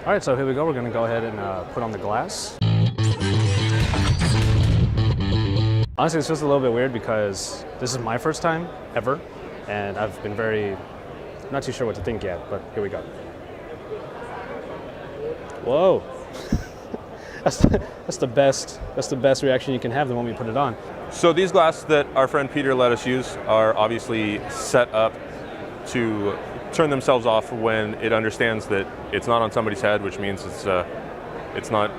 All right, so here we go. We're going to go ahead and put on the glass. Honestly, it's just a little bit weird because this is my first time ever, and I've been not too sure what to think yet, but here we go. Whoa. That's the best reaction you can have the moment you put it on. So these glasses that our friend Peter let us use are obviously set up to turn themselves off when it understands that it's not on somebody's head, which means it's not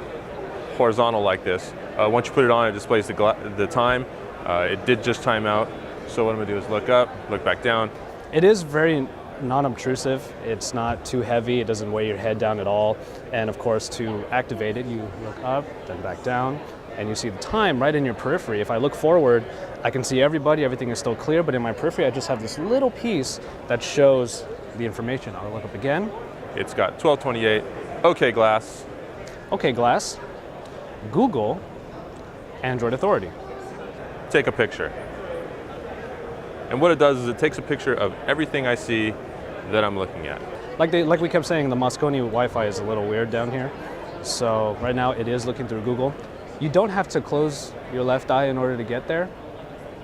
horizontal like this. Once you put it on, it displays the time. It did just time out. So what I'm gonna do is look up, look back down. It is very non-obtrusive. It's not too heavy. It doesn't weigh your head down at all. And of course, to activate it, you look up, then back down, and you see the time right in your periphery. If I look forward, I can see everybody, everything is still clear, but in my periphery, I just have this little piece that shows the information. I'll look up again. It's got 1228, OK glass. OK glass, Google, Android Authority. Take a picture. And what it does is it takes a picture of everything I see that I'm looking at. Like we kept saying, the Moscone Wi-Fi is a little weird down here. So right now it is looking through Google. You don't have to close your left eye in order to get there.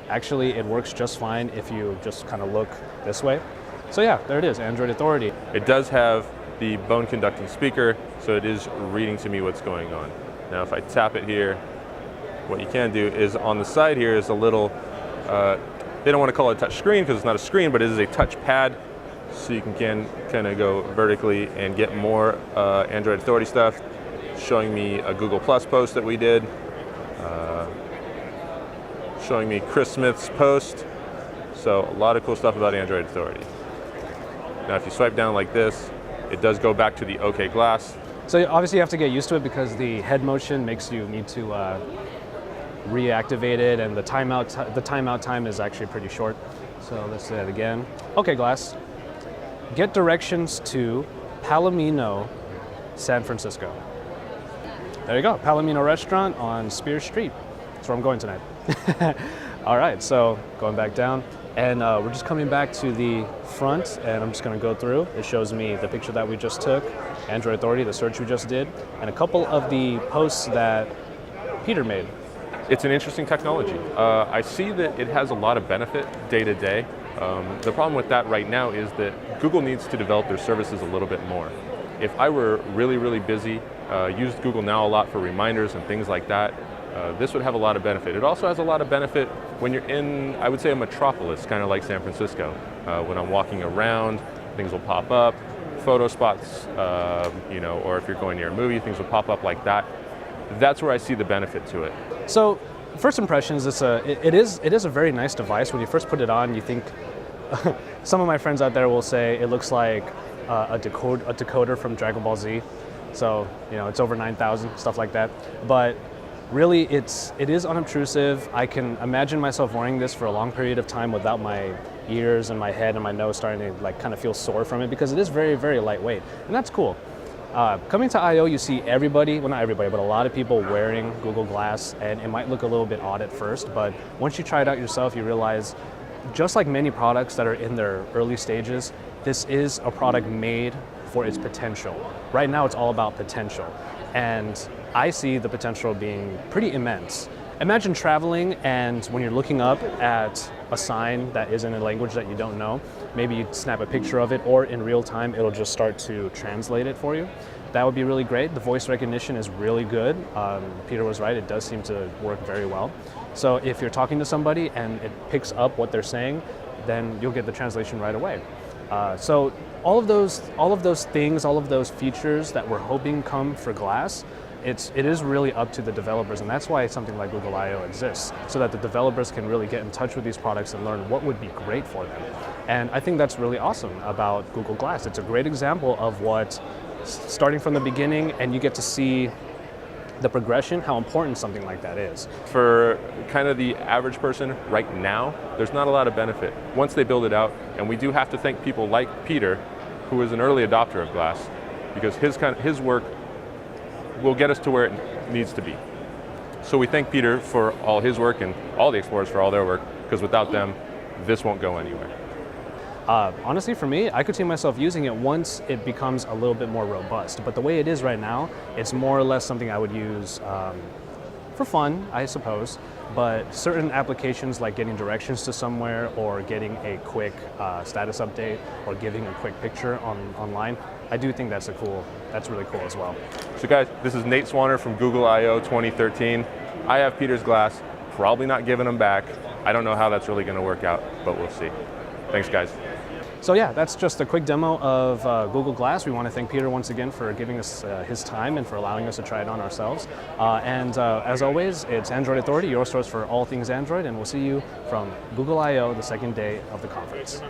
Actually, it works just fine if you just kind of look this way. So yeah, there it is, Android Authority. It does have the bone conducting speaker, so it is reading to me what's going on. Now if I tap it here, what you can do is on the side here is a little, they don't want to call it a touch screen because it's not a screen, but it is a touch pad. So you can kind of go vertically and get more Android Authority stuff, showing me a Google Plus post that we did, showing me Chris Smith's post. So a lot of cool stuff about Android Authority. Now if you swipe down like this, it does go back to the OK glass. So obviously you have to get used to it because the head motion makes you need to reactivate it, and the timeout time is actually pretty short. So let's do that again. OK glass. Get directions to Palomino, San Francisco. There you go, Palomino restaurant on Spears Street. That's where I'm going tonight. All right, so going back down, and we're just coming back to the front, and I'm just gonna go through. It shows me the picture that we just took, Android Authority, the search we just did, and a couple of the posts that Peter made. It's an interesting technology. I see that it has a lot of benefit day to day. The problem with that right now is that Google needs to develop their services a little bit more. If I were really, really busy, used Google Now a lot for reminders and things like that, this would have a lot of benefit. It also has a lot of benefit when you're in, I would say, a metropolis, kind of like San Francisco. When I'm walking around, things will pop up, photo spots, or if you're going near a movie, things will pop up like that. That's where I see the benefit to it. So, first impressions, it is a very nice device. When you first put it on, you think, some of my friends out there will say it looks like a decoder from Dragon Ball Z. So, it's over 9,000, stuff like that. But really, it is unobtrusive. I can imagine myself wearing this for a long period of time without my ears and my head and my nose starting to kind of feel sore from it, because it is very, very lightweight, and that's cool. Coming to I/O, you see everybody, well not everybody, but a lot of people wearing Google Glass, and it might look a little bit odd at first, but once you try it out yourself, you realize, just like many products that are in their early stages, this is a product made for its potential. Right now, it's all about potential, and I see the potential being pretty immense. Imagine traveling, and when you're looking up at a sign that is in a language that you don't know, maybe you snap a picture of it, or in real time, it'll just start to translate it for you. That would be really great. The voice recognition is really good. Peter was right, it does seem to work very well. So if you're talking to somebody and it picks up what they're saying, then you'll get the translation right away. So all of those things, all of those features that we're hoping come for Glass, it is really up to the developers, and that's why something like Google I/O exists, so that the developers can really get in touch with these products and learn what would be great for them. And I think that's really awesome about Google Glass. It's a great example of what, starting from the beginning, and you get to see the progression, how important something like that is. For kind of the average person right now, there's not a lot of benefit. Once they build it out, and we do have to thank people like Peter, who is an early adopter of Glass, because his work will get us to where it needs to be. So we thank Peter for all his work and all the explorers for all their work, because without them, this won't go anywhere. Honestly, for me, I could see myself using it once it becomes a little bit more robust. But the way it is right now, it's more or less something I would use for fun, I suppose. But certain applications like getting directions to somewhere or getting a quick status update or giving a quick picture online, I do think that's really cool as well. So guys, this is Nate Swanner from Google I/O 2013. I have Peter's glass, probably not giving them back. I don't know how that's really going to work out, but we'll see. Thanks, guys. So yeah, that's just a quick demo of Google Glass. We want to thank Peter once again for giving us his time and for allowing us to try it on ourselves. As always, it's Android Authority, your source for all things Android, and we'll see you from Google I/O the second day of the conference.